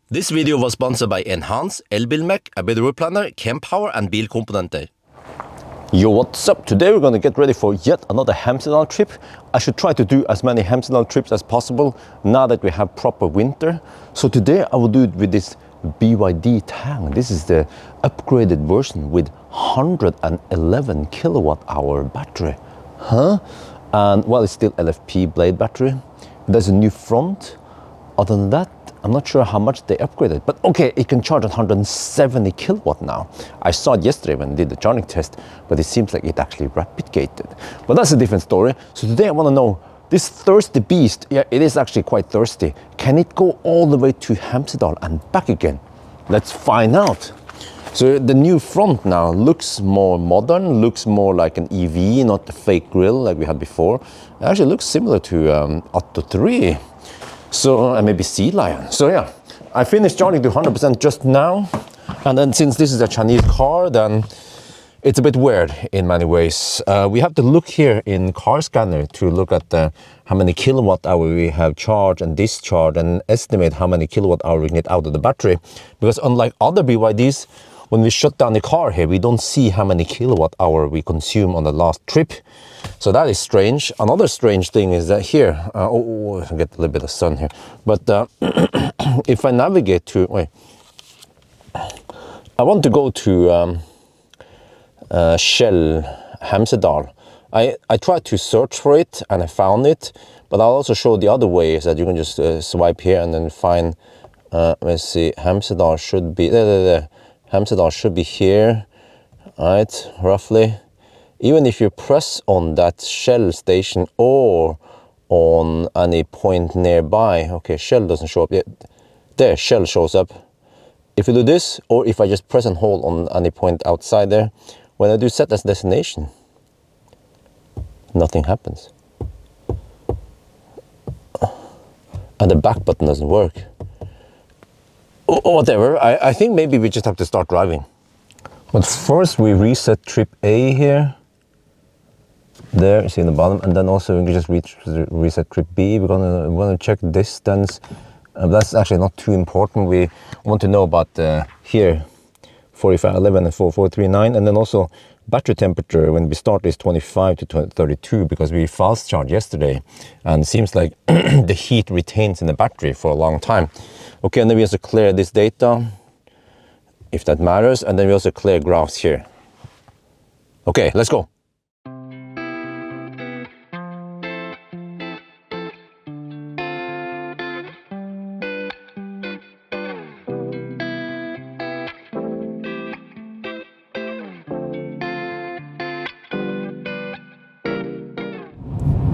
This video was sponsored by Enhance, Elbilmek, a bit planner, Kempower and bilkomponenter. Yo, what's up? Today we're going to get ready for yet another Hemsedal trip. I should try to do as many Hemsedal trips as possible now that we have proper winter. So today I will do it with this BYD Tang. This is the upgraded version with 111 kilowatt hour battery. And well, it's still LFP blade battery. There's a new front. Other than that, I'm not sure how much they upgraded, but okay, it can charge at 170 kilowatt now. I saw it yesterday when I did the charging test, but it seems like it actually rapid gated. But that's a different story. So today I want to know, this thirsty beast, yeah, it is actually quite thirsty. Can it go all the way to Hemsedal and back again? Let's find out. So the new front now looks more modern, looks more like an EV, not a fake grille like we had before. It actually looks similar to Autosteer. So, and maybe Sea Lion. So yeah, I finished charging to 100% just now. And then since this is a Chinese car, then it's a bit weird in many ways. We have to look here in car scanner to look at how many kilowatt hour we have charged and discharged and estimate how many kilowatt hour we can get out of the battery. Because unlike other BYDs, when we shut down the car here, we don't see how many kilowatt hour we consume on the last trip. So that is strange. Another strange thing is that here, I get a little bit of sun here. But if I navigate to, wait, I want to go to Shell Hemsedal. I tried to search for it and I found it, but I'll also show the other way is that you can just swipe here and then find, let's see, Hemsedal should be, there. Hemsedal should be here, right, roughly. Even if you press on that Shell station or on any point nearby, okay, Shell doesn't show up yet. There, Shell shows up. If you do this, or if I just press and hold on any point outside there, when I do set as destination, nothing happens. And the back button doesn't work. Whatever, I think maybe we just have to start driving. But first we reset trip A here. There, you see in the bottom, and then also we can just reset trip B. We're gonna check distance. That's actually not too important. We want to know about here, 4511 and 4439, and then also battery temperature when we start is 25 to 32 because we fast charged yesterday, and it seems like the heat retains in the battery for a long time. Okay, and then we also clear this data, if that matters, and then we also clear graphs here. Okay, let's go.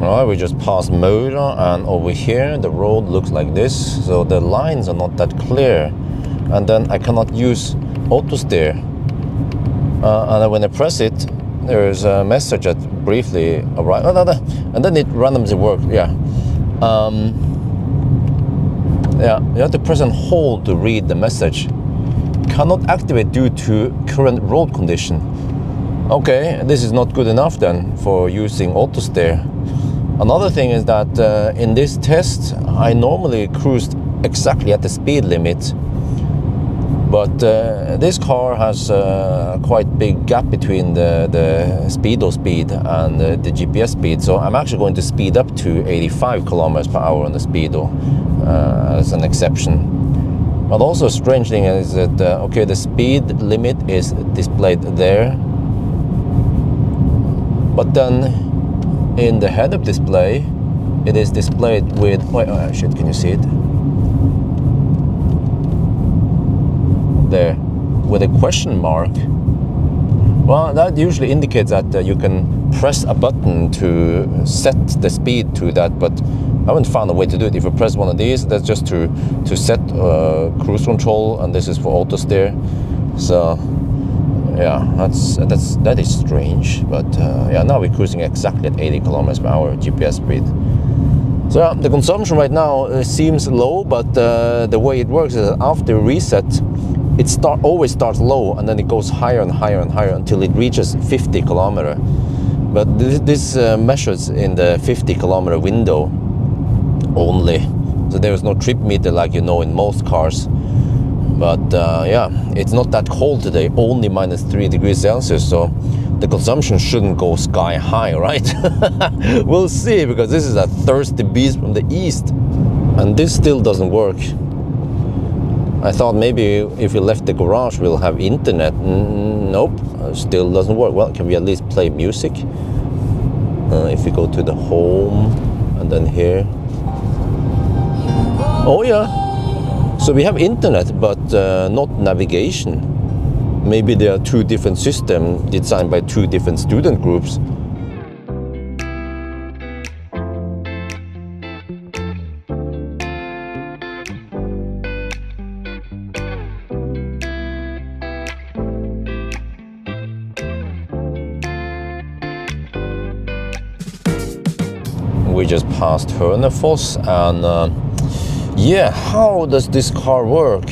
Alright, we just passed Mora, and over here the road looks like this, so the lines are not that clear, and then I cannot use Autosteer, and then when I press it, there's a message that briefly arrives, and then it randomly works. Yeah, you have to press and hold to read the message. Cannot activate due to current road condition. Okay, this is not good enough then for using Autosteer. Another thing is that in this test, I normally cruised exactly at the speed limit, but this car has a quite big gap between the speedo speed and the GPS speed, so I'm actually going to speed up to 85 kilometers per hour on the speedo as an exception. But also a strange thing is that, okay, the speed limit is displayed there, but then in the head-up display, it is displayed with, wait, oh shit, can you see it? There, with a question mark. Well, that usually indicates that you can press a button to set the speed to that, but I haven't found a way to do it. If you press one of these, that's just to set cruise control, and this is for Autosteer. So yeah, that is strange, but yeah, now we're cruising exactly at 80 kilometers per hour GPS speed. So yeah, the consumption right now seems low, but the way it works is that after reset, it always starts low and then it goes higher and higher and higher until it reaches 50 kilometer. But this measures in the 50 kilometer window only. So there is no trip meter like you know in most cars. But yeah, it's not that cold today, only -3 degrees Celsius, so the consumption shouldn't go sky high, right? We'll see, because this is a thirsty beast from the east. And this still doesn't work. I thought maybe if we left the garage we'll have internet. Nope, still doesn't work. Well, can we at least play music? If we go to the home and then here. Oh yeah, so we have internet, but not navigation. Maybe there are two different systems designed by two different student groups. We just passed Hønefoss, and yeah, how does this car work?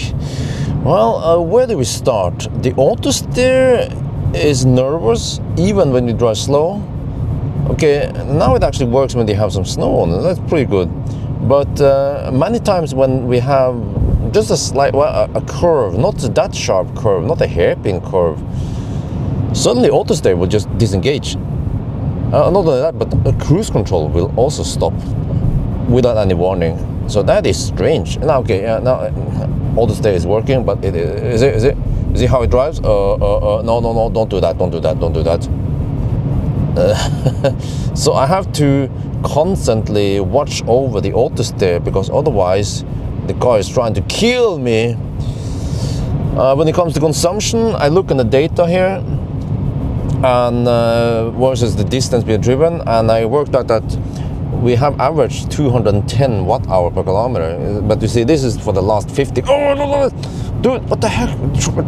Well, where do we start? The Autosteer is nervous even when you drive slow. Okay, now it actually works when you have some snow on it. That's pretty good. But many times when we have just a slight, well, a curve, not that sharp curve, not a hairpin curve, suddenly Autosteer will just disengage. Not only that, but the cruise control will also stop without any warning. So that is strange. Now, okay, now Autosteer is working, but is it how it drives? No, don't do that, don't do that, don't do that. So I have to constantly watch over the Autosteer, because otherwise the car is trying to kill me. When it comes to consumption, I look in the data here, and versus the distance we have driven, and I worked out that we have averaged 210 watt-hour per kilometer. But you see, this is for the last 50. Oh, no, dude, what the heck?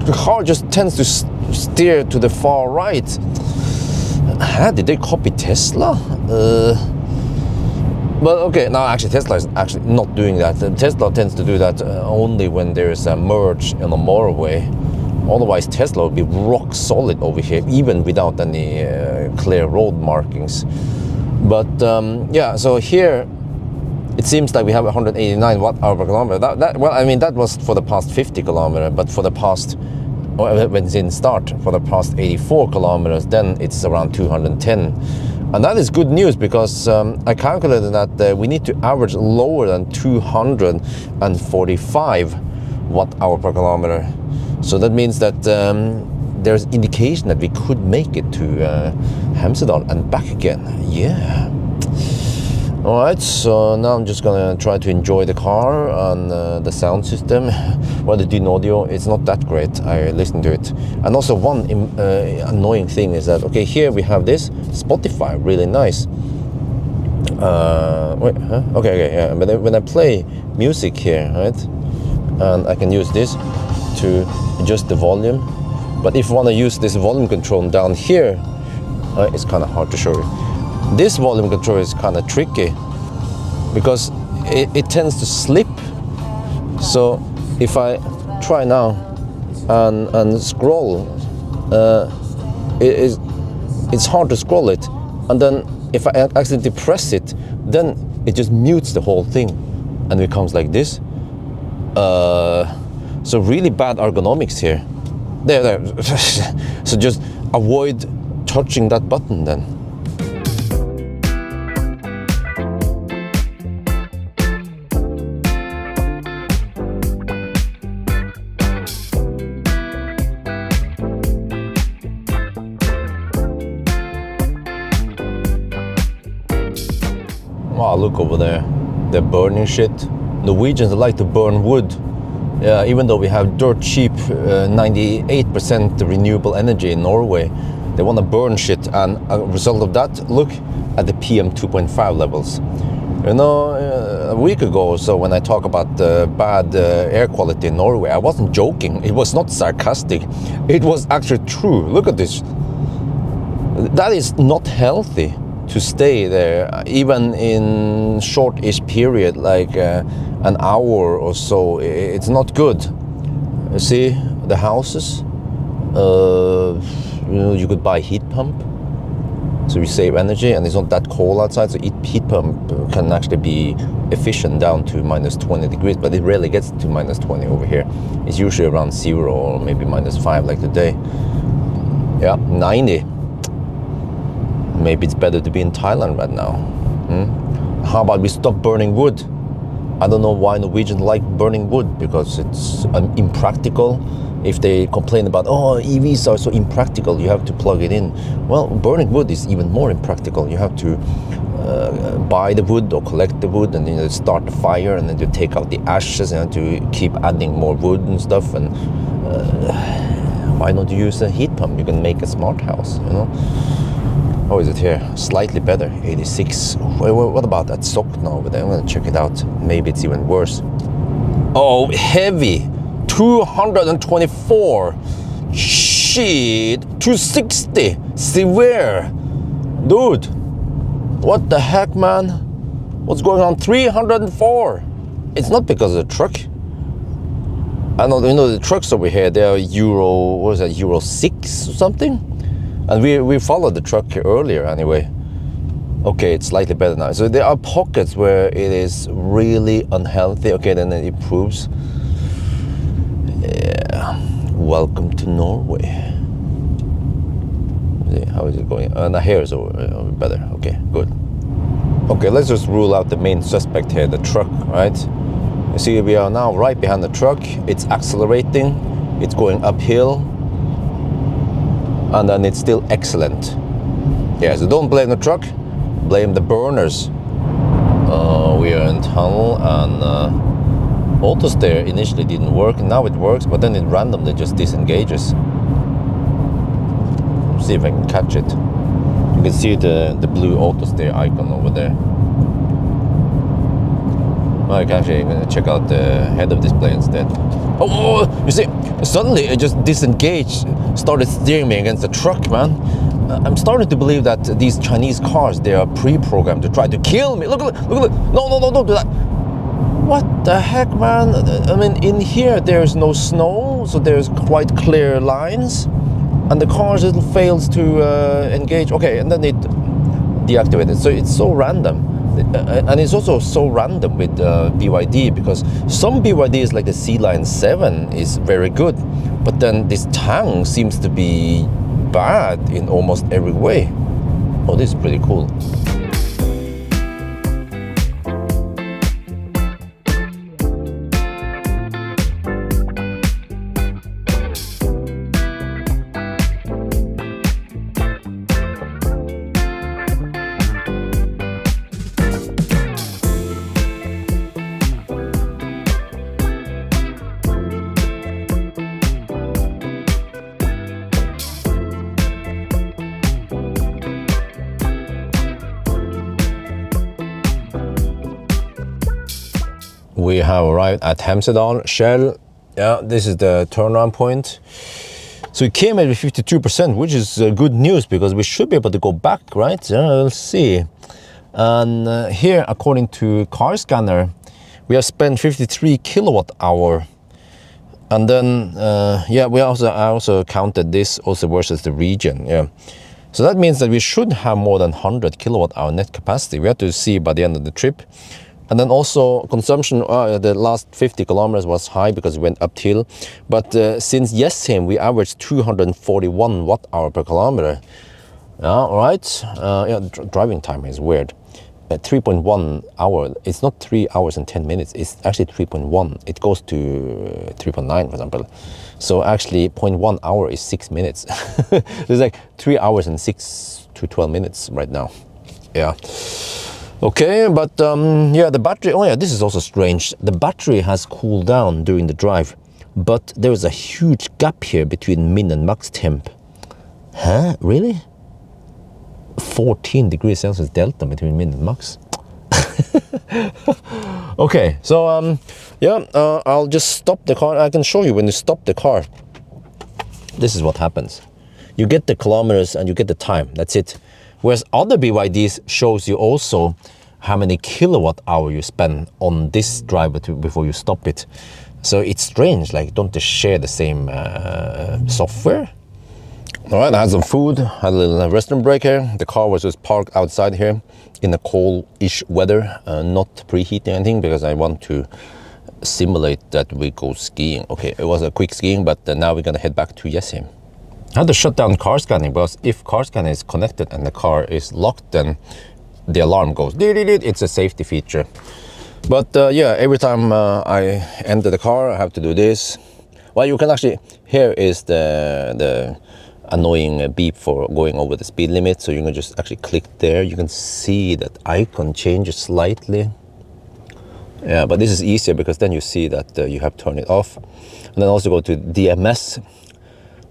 The car just tends to steer to the far right. Did they copy Tesla? But okay, now actually Tesla is actually not doing that. Tesla tends to do that only when there is a merge in a motorway. Otherwise, Tesla would be rock solid over here, even without any clear road markings. But yeah, so here it seems like we have 189 watt-hour per kilometer. Well, I mean, that was for the past 50 kilometers, but for the past, when it didn't start, for the past 84 kilometers, then it's around 210. And that is good news, because I calculated that we need to average lower than 245 watt-hour per kilometer. So that means that there's indication that we could make it to Hemsedal and back again. Yeah. All right, so now I'm just gonna try to enjoy the car and the sound system. Well, the Dyn audio, it's not that great. I listen to it. And also one annoying thing is that, okay, here we have this Spotify, really nice. Wait, huh? Okay, yeah. But when I play music here, right, and I can use this to adjust the volume. But if you want to use this volume control down here, it's kind of hard to show you. This volume control is kind of tricky, because it tends to slip. So if I try now and scroll, it's hard to scroll it. And then if I accidentally press it, then it just mutes the whole thing and it becomes like this. So really bad ergonomics here. There. So just avoid touching that button then. Wow, look over there. They're burning shit. Norwegians like to burn wood. Even though we have dirt cheap 98% renewable energy in Norway, they want to burn shit, and a result of that, look at the PM 2.5 levels. You know, a week ago or so, when I talk about the bad air quality in Norway, I wasn't joking. It was not sarcastic. It was actually true. Look at this. That is not healthy to stay there, even in short-ish period, like an hour or so. It's not good. You see the houses. You know, you could buy heat pump. So you save energy, and it's not that cold outside, so heat pump can actually be efficient down to minus 20 degrees, but it rarely gets to minus 20 over here. It's usually around 0 or maybe minus 5 like today. Yeah, 90. Maybe it's better to be in Thailand right now. How about we stop burning wood? I don't know why Norwegians like burning wood, because it's impractical. If they complain about, oh, EVs are so impractical, you have to plug it in. Well, burning wood is even more impractical. You have to buy the wood or collect the wood, and then you start the fire, and then you take out the ashes, and to keep adding more wood and stuff. And why don't you use a heat pump? You can make a smart house, you know? How is it here? Slightly better, 86. What about that Sokna over there? I'm gonna check it out. Maybe it's even worse. Oh, heavy. 224. Shit. 260. Severe. Dude. What the heck, man? What's going on? 304. It's not because of the truck. I know, you know, the trucks over here, they are Euro, what is that, Euro 6 or something? And we followed the truck earlier anyway. Okay, it's slightly better now. So there are pockets where it is really unhealthy. Okay, then it improves. Yeah. Welcome to Norway. See, how is it going? Now here is over better. Okay, good. Okay, let's just rule out the main suspect here, the truck, right? You see, we are now right behind the truck. It's accelerating. It's going uphill. And then it's still excellent. Yeah, so don't blame the truck, blame the burners. We are in tunnel, and Autosteer initially didn't work, and now it works, but then it randomly just disengages. See if I can catch it. You can see the blue Autosteer icon over there. Well, I can actually check out the head-up display instead. Oh, you see, suddenly it just disengaged, started steering me against the truck, man. I'm starting to believe that these Chinese cars, they are pre-programmed to try to kill me. Look, no, don't do that. What the heck, man? I mean, in here there's no snow, so there's quite clear lines, and the car just fails to engage. Okay, and then it deactivated. So it's so random. And it's also so random with BYD, because some BYDs like the C-Line 7 is very good, but then this Tang seems to be bad in almost every way. Oh, this is pretty cool. We have arrived at Hemsedal, Shell. Yeah, this is the turnaround point. So it came at 52%, which is good news, because we should be able to go back, right? Yeah, we'll see. And here, according to car scanner, we have spent 53 kilowatt hour. And then, yeah, I also counted this also versus the region. Yeah. So that means that we should have more than 100 kilowatt hour net capacity. We have to see by the end of the trip. And then also consumption, the last 50 kilometers was high because it went uphill. But since Jessheim, we averaged 241 watt hour per kilometer. Yeah, all right. Yeah, driving time is weird. 3.1 hour. It's not 3 hours and 10 minutes. It's actually 3.1. It goes to 3.9, for example. So actually 0.1 hour is 6 minutes. It's like 3 hours and 6 to 12 minutes right now. Yeah. Okay, but yeah, the battery, oh yeah, this is also strange. The battery has cooled down during the drive, but there is a huge gap here between min and max temp. Huh, really? 14 degrees Celsius delta between min and max. Okay, so yeah, I'll just stop the car. I can show you when you stop the car. This is what happens. You get the kilometers and you get the time, that's it. Whereas other BYDs shows you also how many kilowatt hour you spend on this driver before you stop it. So it's strange, like don't they share the same software? All right, I had some food, had a little restaurant break here. The car was just parked outside here in the cold-ish weather, not preheating anything because I want to simulate that we go skiing. Okay, it was a quick skiing, but now we're gonna head back to Jessheim. I had to shut down car scanning because if car scanning is connected and the car is locked, then the alarm goes. It's a safety feature. But yeah, every time I enter the car, I have to do this. Well, you can actually, here is the annoying beep for going over the speed limit. So you can just actually click there. You can see that icon changes slightly. Yeah, but this is easier because then you see that you have turned it off. And then also go to DMS,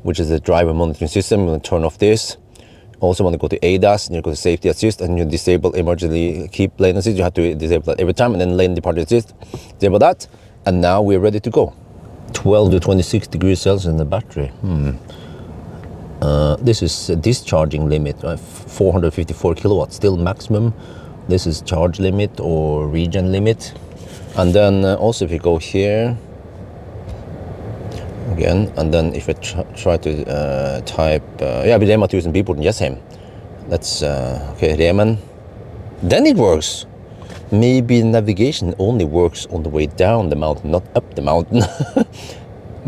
which is the driver monitoring system. I'm going to turn off this. Also want to go to ADAS, and you go to safety assist, and you disable emergency keep lane assist. You have to disable that every time, and then lane departure assist, disable that, and now we're ready to go. 12 to 26 degrees Celsius in the battery. This is a discharging limit, 454 kilowatts, still maximum. This is charge limit or regen limit. And then also if you go here, again, and then if I try to type, yeah, vi Rema 1000 bilporten Jessheim. That's, okay, Remen. Then it works. Maybe navigation only works on the way down the mountain, not up the mountain.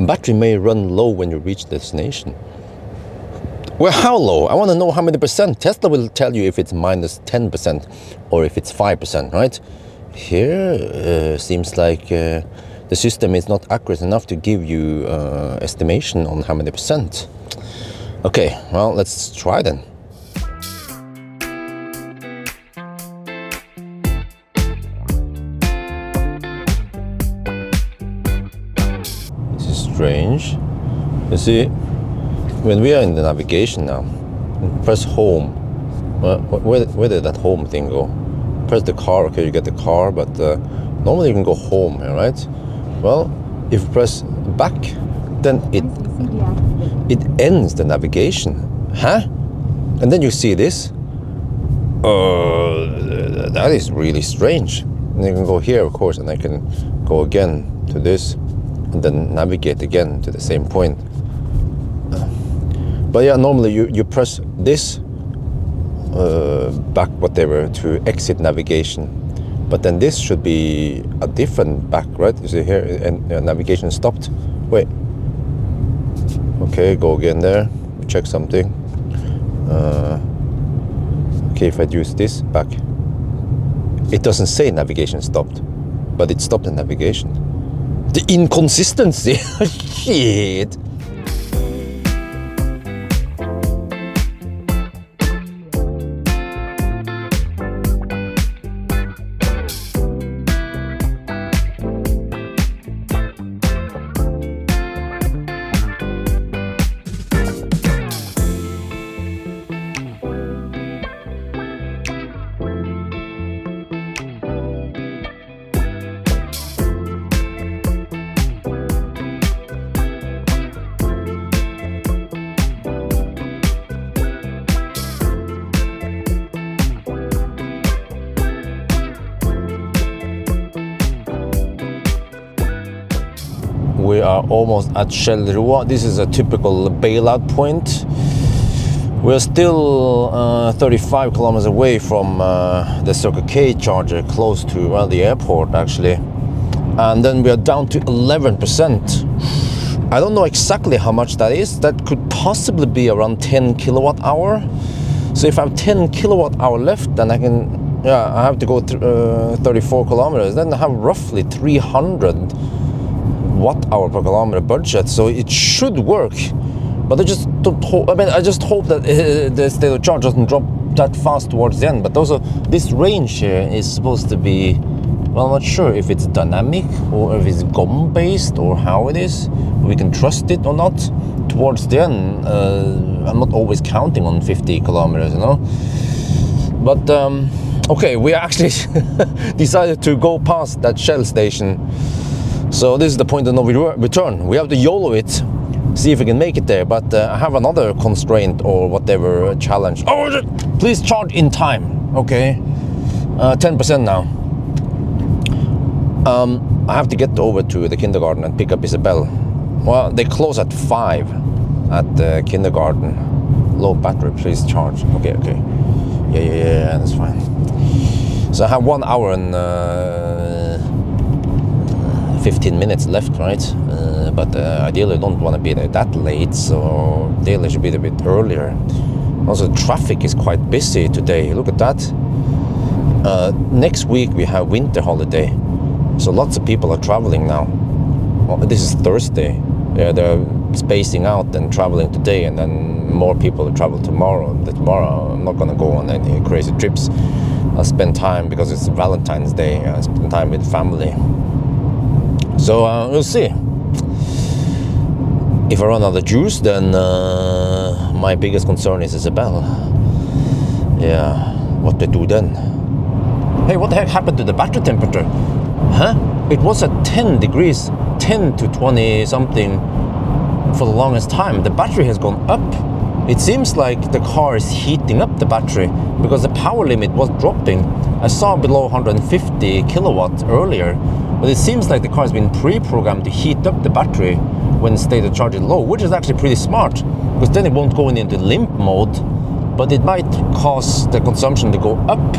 Battery may run low when you reach destination. Well, how low? I want to know how many percent. Tesla will tell you if it's minus 10% or if it's 5%, right? Here, seems like the system is not accurate enough to give you estimation on how many percent. Okay, well, let's try then. This is strange. You see, when we are in the navigation now, press home. Where did that home thing go? Press the car, okay, you get the car, but normally you can go home here, right? Well, if you press back, then it ends the navigation. Huh? And then you see this. That is really strange. And you can go here, of course, and I can go again to this, and then navigate again to the same point. But yeah, normally you press this back, whatever, to exit navigation. But then this should be a different back, right? You see here, and navigation stopped. Wait. Okay, go again there. Check something. Okay, if I use this back, it doesn't say navigation stopped, but it stopped the navigation. The inconsistency. Shit. We are almost at Kjellroa. This is a typical bailout point. We're still 35 kilometers away from the Circle K charger, close to, well, the airport actually. And then we are down to 11%. I don't know exactly how much that is. That could possibly be around 10 kilowatt hour. So if I have 10 kilowatt hour left, then I can, yeah, I have to go 34 kilometers. Then I have roughly 300 watt hour per kilometer budget, so it should work. But I just don't hope, I just hope that the state of charge doesn't drop that fast towards the end. But also this range here is supposed to be, well, I'm not sure if it's dynamic or if it's GOM based or how it is. We can trust it or not. Towards the end, I'm not always counting on 50 kilometers, you know. But okay, we actually decided to go past that Shell station. So this is the point of no return. We have to YOLO it, see if we can make it there. But I have another constraint or whatever challenge. Oh, please charge in time. Okay, 10% now. I have to get over to the kindergarten and pick up Isabel. Well, they close at 5 at the kindergarten. Low battery, please charge. Okay. Yeah, that's fine. So I have 1 hour and 15 minutes left, right? But ideally I don't want to be there that late, so ideally I should be a bit earlier. Also, traffic is quite busy today. Look at that. Next week we have winter holiday, so lots of people are traveling now. Well, this is Thursday. Yeah, they're spacing out and traveling today, and then more people travel tomorrow. Tomorrow I'm not gonna go on any crazy trips. I'll spend time, because it's Valentine's Day, I'll spend time with family. So we'll see. If I run out of juice, then my biggest concern is Isabel. Yeah, what to do then? Hey, what the heck happened to the battery temperature? Huh? It was at 10 degrees, 10 to 20 something for the longest time. The battery has gone up. It seems like the car is heating up the battery, because the power limit was dropping. I saw below 150 kilowatts earlier, but it seems like the car has been pre-programmed to heat up the battery when state of charge is low, which is actually pretty smart, because then it won't go into limp mode, but it might cause the consumption to go up.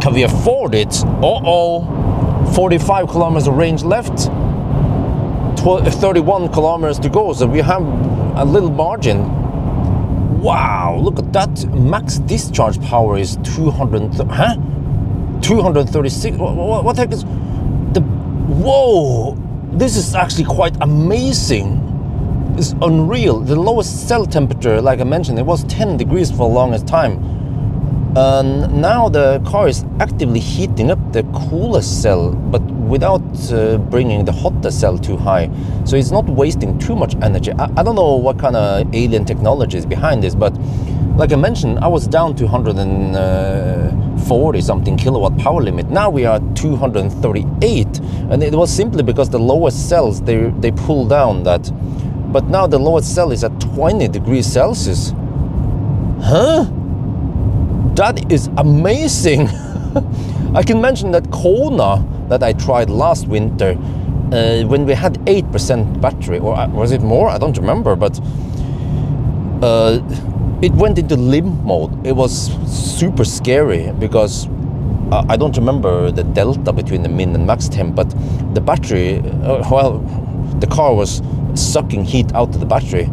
Can we afford it? 45 kilometers of range left, 31 kilometers to go, so we have a little margin. Wow, look at that. Max discharge power is 236. What the heck is the... Whoa, this is actually quite amazing. It's unreal. The lowest cell temperature, like I mentioned, it was 10 degrees for the longest time. And now the car is actively heating up the coolest cell, but without bringing the hottest cell too high. So it's not wasting too much energy. I don't know what kind of alien technology is behind this, but like I mentioned, I was down to 140 something kilowatt power limit. Now we are at 238, and it was simply because the lowest cells, they pulled down that. But now the lowest cell is at 20 degrees Celsius. Huh? That is amazing. I can mention that Kona that I tried last winter, when we had 8% battery, or was it more? I don't remember, but it went into limp mode. It was super scary, because I don't remember the delta between the min and max temp, but the battery, the car was sucking heat out of the battery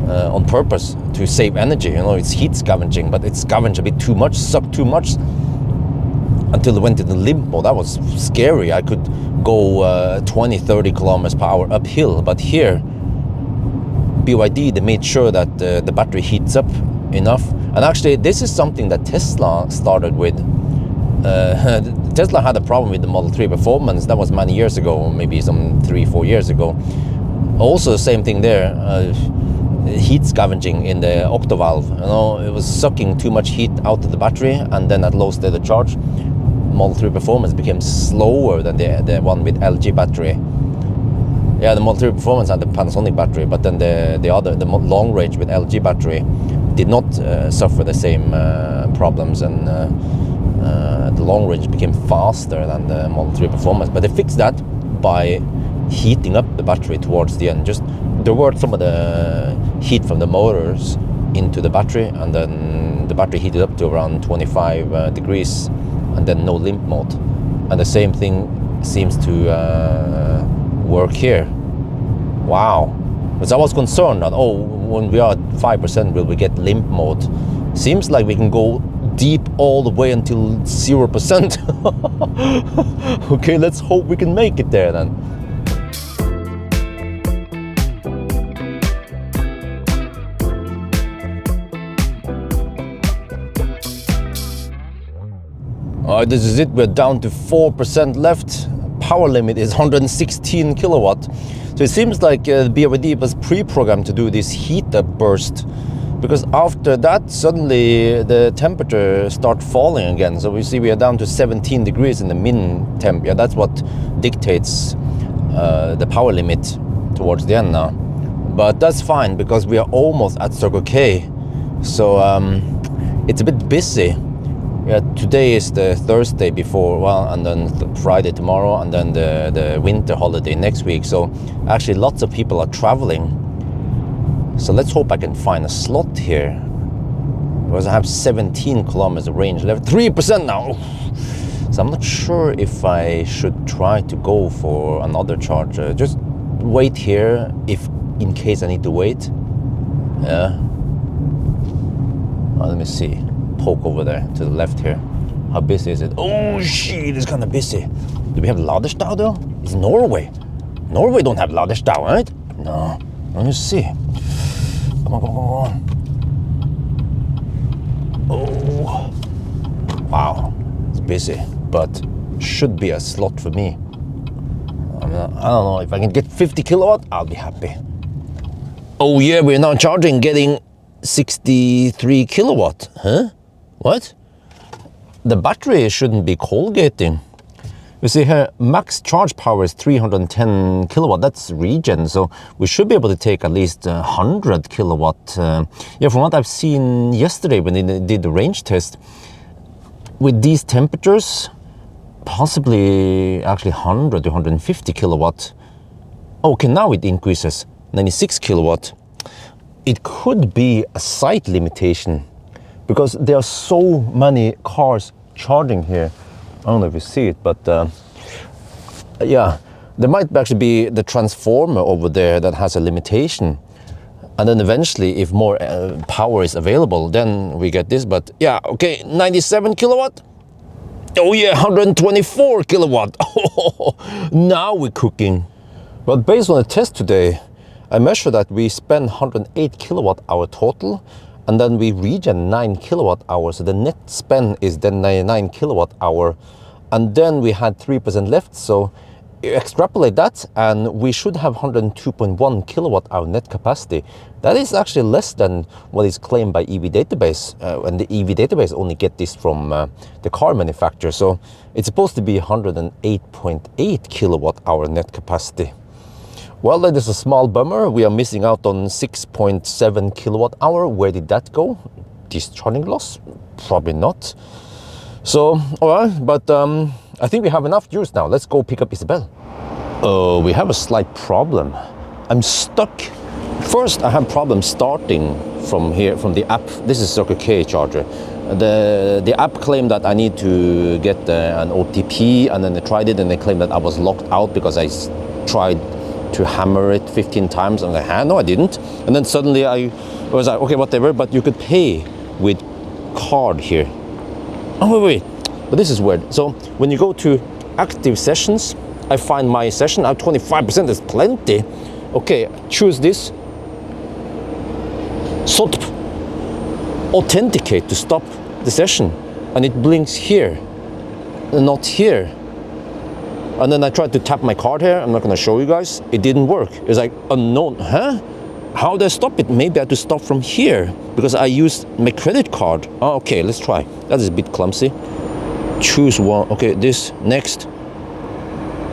on purpose to save energy. You know, it's heat scavenging, but it scavenged a bit too much, sucked too much, until it went into limp mode. That was scary. I could go 20-30 kilometers per hour uphill, but here BYD, they made sure that the battery heats up enough. And actually, this is something that Tesla started with. Tesla had a problem with the Model 3 performance. That was many years ago, maybe some 3-4 years ago. Also, same thing there. Heat scavenging in the octovalve. You know, it was sucking too much heat out of the battery, and then at low state of charge, Model 3 performance became slower than the one with LG battery. Yeah, the Model 3 performance had the Panasonic battery, but then the long range with LG battery did not suffer the same problems, and the long range became faster than the Model 3 performance. But they fixed that by heating up the battery towards the end. Just divert some of the heat from the motors into the battery, and then the battery heated up to around 25 degrees, and then no limp mode. And the same thing seems to work here. Wow. Because I was concerned that, when we are at 5%, will we get limp mode? Seems like we can go deep all the way until 0%. Okay, let's hope we can make it there then. Alright, this is it. We're down to 4% left. Power limit is 116 kilowatt. So it seems like BYD was pre-programmed to do this heat up burst, because after that suddenly the temperature start falling again. So we see we are down to 17 degrees in the min temp. Yeah, that's what dictates the power limit towards the end now. But that's fine, because we are almost at Circle K. So it's a bit busy. Yeah, today is the Thursday before, and then Friday tomorrow, and then the winter holiday next week. So actually lots of people are traveling. So let's hope I can find a slot here. because I have 17 kilometers range left, 3% now. So I'm not sure if I should try to go for another charger. Just wait here if in case I need to wait. Yeah. Let me see. Poke over there to the left here. How busy is it? Oh shit, it's kind of busy. Do we have Ladestad though? It's Norway. Norway don't have Ladestad, right? No. Let me see. Come on, come on, come on. Oh. Wow. It's busy, but should be a slot for me. I don't know, if I can get 50 kilowatt, I'll be happy. Oh yeah, we're now charging, getting 63 kilowatt. Huh? What? The battery shouldn't be colgating. You see here, max charge power is 310 kilowatt. That's regen, so we should be able to take at least 100 kilowatt. Yeah, from what I've seen yesterday when they did the range test, with these temperatures, possibly actually 100 to 150 kilowatt. Okay, now it increases, 96 kilowatt. It could be a site limitation because there are so many cars charging here. I don't know if you see it, but yeah, there might actually be the transformer over there that has a limitation. And then eventually, if more power is available, then we get this. But yeah, okay, 97 kilowatt. Oh yeah, 124 kilowatt. Now we're cooking. But based on the test today, I measured that we spend 108 kilowatt hour total, and then we regen 9 kilowatt hours. So the net spend is then 99 kilowatt hour, and then we had 3% left. So extrapolate that, and we should have 102.1 kilowatt hour net capacity. That is actually less than what is claimed by EV database, and the EV database only get this from the car manufacturer. So it's supposed to be 108.8 kilowatt hour net capacity. Well, that is a small bummer. We are missing out on 6.7 kilowatt hour. Where did that go? Discharging loss? Probably not. So, all right, but I think we have enough juice now. Let's go pick up Isabel. We have a slight problem. I'm stuck. First, I have problem starting from here, from the app. This is Circle K charger. The app claimed that I need to get an OTP, and then I tried it, and they claimed that I was locked out because I tried to hammer it 15 times. And I was like, no, I didn't. And then suddenly I was like, okay, whatever, but you could pay with card here. Oh, wait. But this is weird. So when you go to active sessions, I find my session. I have 25%, that's plenty. Okay, choose this. Stop. Authenticate to stop the session. And it blinks here, not here. And then I tried to tap my card here. I'm not gonna show you guys. It didn't work. It's like unknown, huh? How do I stop it? Maybe I have to stop from here because I used my credit card. Oh, okay, let's try. That is a bit clumsy. Choose one. Okay, this, next.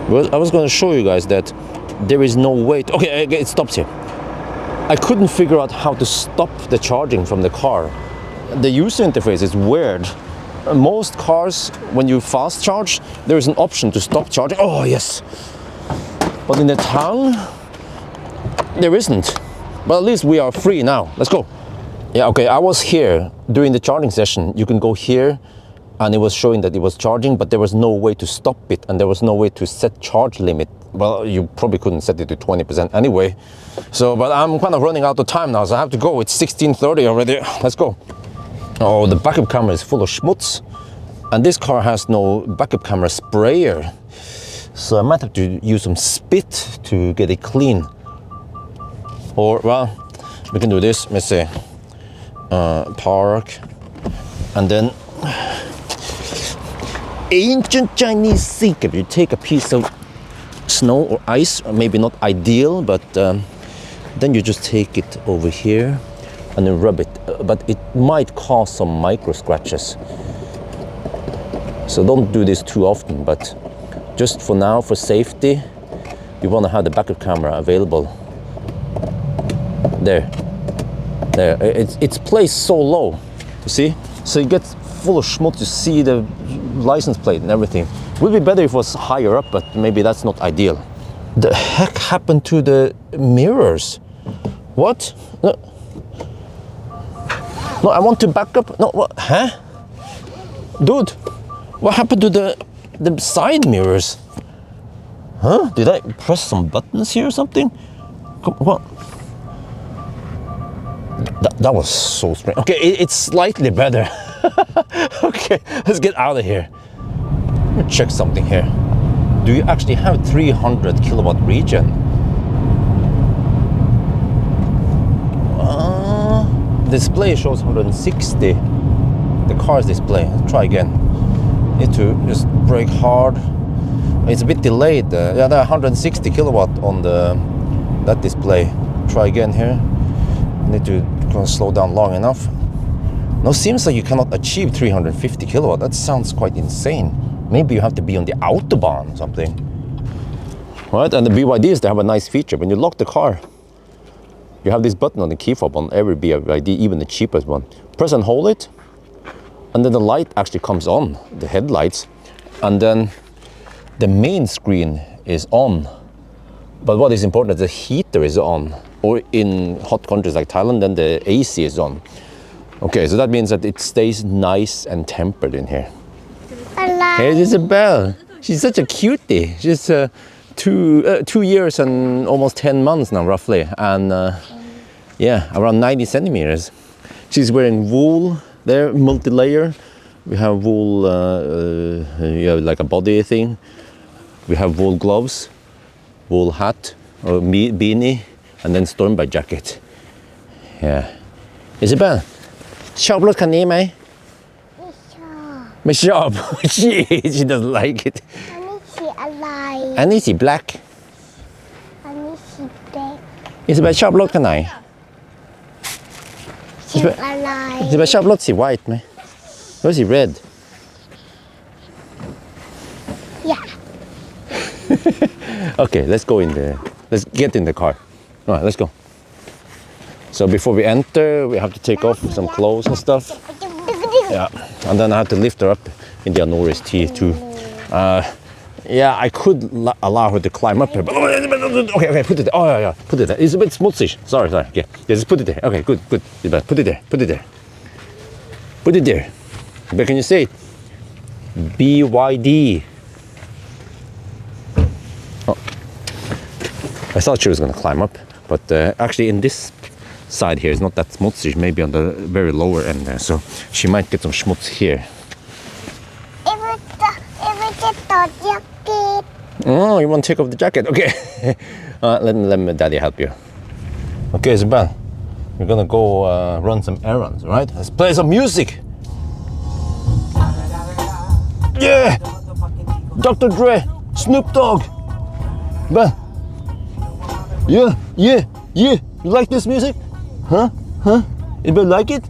Well, I was gonna show you guys that there is no way to, okay, it stops here. I couldn't figure out how to stop the charging from the car. The user interface is weird. Most cars, when you fast charge, there is an option to stop charging. Oh, yes. But in the Tang, there isn't. But at least we are free now. Let's go. Yeah, okay, I was here during the charging session. You can go here, and it was showing that it was charging, but there was no way to stop it, and there was no way to set charge limit. Well, you probably couldn't set it to 20% anyway. So, but I'm kind of running out of time now, so I have to go. It's 16:30 already. Let's go. Oh, the backup camera is full of schmutz, and this car has no backup camera sprayer. So I might have to use some spit to get it clean. Or, well, we can do this. Let's say park, and then ancient Chinese secret. You take a piece of snow or ice, or maybe not ideal, but then you just take it over here and then rub it, but it might cause some micro scratches. So don't do this too often, but just for now, for safety, you want to have the backup camera available. There, it's placed so low, you see? So it gets full of schmutz. You see the license plate and everything. It would be better if it was higher up, but maybe that's not ideal. The heck happened to the mirrors? What? No, I want to back up. No, what? Huh? Dude, what happened to the side mirrors? Huh? Did I press some buttons here or something? What? That was so strange. Okay, it's slightly better. Okay, let's get out of here. Let me check something here. Do you actually have 300 kilowatt regen? Display shows 160. The car's display. Let's try again. Need to just brake hard. It's a bit delayed. Yeah, there are 160 kilowatt on that display. Try again here. Need to kind of slow down long enough. Now seems like you cannot achieve 350 kilowatt. That sounds quite insane. Maybe you have to be on the Autobahn or something. Right, and the BYDs, they have a nice feature. When you lock the car, you have this button on the key fob on every BYD, even the cheapest one. Press and hold it, and then the light actually comes on, the headlights, and then the main screen is on. But what is important is the heater is on, or in hot countries like Thailand, then the AC is on. Okay, so that means that it stays nice and tempered in here. Here's Isabel. She's such a cutie. She's 2 years and almost 10 months now, roughly, and yeah, around 90 centimeters. She's wearing wool there, multi-layer. We have wool, like a body thing. We have wool gloves, wool hat, or beanie, and then stormbite jacket. Yeah. Isabel, ชอบรถคันนี้ไหมไม่ชอบ she doesn't like it อันนี้สีอะไร อันนี้สี black อันนี้สีแดง Isabel ชอบรถคันไหน สีอะไร Isabel ชอบรถสี white ไหมรถสี red yeah Okay, let's go in there. Let's get in the car. All right, let's go. So before we enter, we have to take off some clothes and stuff. Yeah, and then I have to lift her up in the Anoris T too. Yeah, I could allow her to climb up here, but okay, put it there. Oh yeah, put it there. It's a bit smutsig. Sorry. Yeah, just put it there. Okay, good. Put it there. Put it there. But can you say it? BYD. Oh. I thought she was going to climb up, but actually in this side here is not that smutsig, maybe on the very lower end there, so she might get some schmutz here. Oh, you want to take off the jacket? Okay. Let me daddy help you. Okay, Isabel, we're gonna go run some errands, right? Let's play some music. Yeah! Dr. Dre, Snoop Dogg. Ben. Yeah. You like this music? Huh? Anybody like it?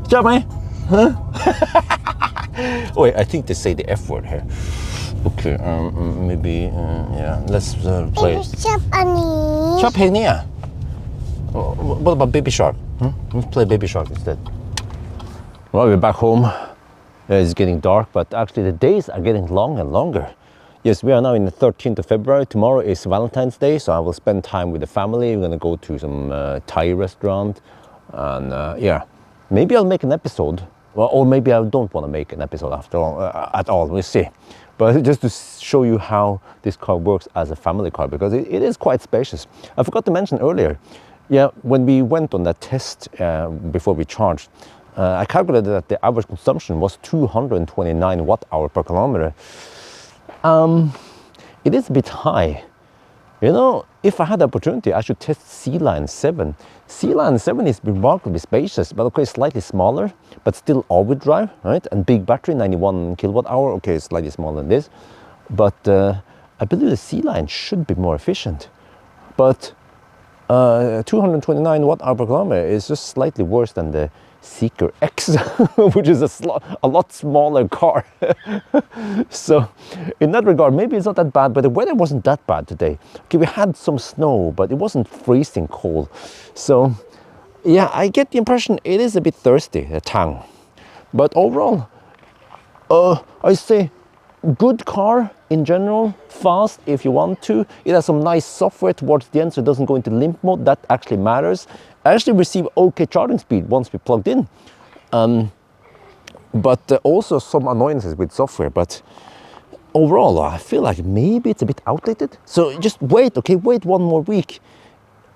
Job, man? Huh? Wait, I think they say the F word here. Okay, maybe, yeah, let's play. Shop here. What about Baby Shark? Let's play Baby Shark instead. Well, we're back home. It's getting dark, but actually the days are getting longer and longer. Yes, we are now in the 13th of February. Tomorrow is Valentine's Day, so I will spend time with the family. We're gonna go to some Thai restaurant, and yeah, maybe I'll make an episode, or maybe I don't want to make an episode after all, at all. We'll see. But just to show you how this car works as a family car, because it is quite spacious. I forgot to mention earlier, yeah, when we went on that test before we charged, I calculated that the average consumption was 229 watt-hour per kilometer. It is a bit high. You know, if I had the opportunity, I should test C-Line 7. C-Line 7 is remarkably spacious, but okay, slightly smaller, but still all-wheel drive, right? And big battery, 91 kilowatt-hour. Okay, slightly smaller than this. But I believe the C-Line should be more efficient. But 229 watt-hour per kilometer is just slightly worse than the Seeker X, which is a lot smaller car. So in that regard, maybe it's not that bad, but the weather wasn't that bad today. Okay, we had some snow, but it wasn't freezing cold. So yeah, I get the impression it is a bit thirsty, the Tang. But overall, I say good car in general, fast if you want to. It has some nice software towards the end, so it doesn't go into limp mode. That actually matters. I actually receive okay charging speed once we plugged in, but also some annoyances with software. But overall, I feel like maybe it's a bit outdated. So just wait, okay? Wait one more week.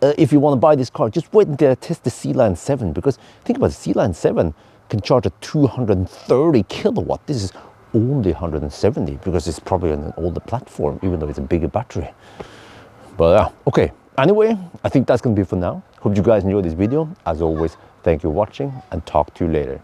If you want to buy this car, just wait until I test the C-Line 7, because think about it, C-Line 7 can charge at 230 kilowatt. This is only 170 because it's probably on an older platform, even though it's a bigger battery. But okay, anyway, I think that's gonna be for now. Hope you guys enjoyed this video. As always, thank you for watching and talk to you later.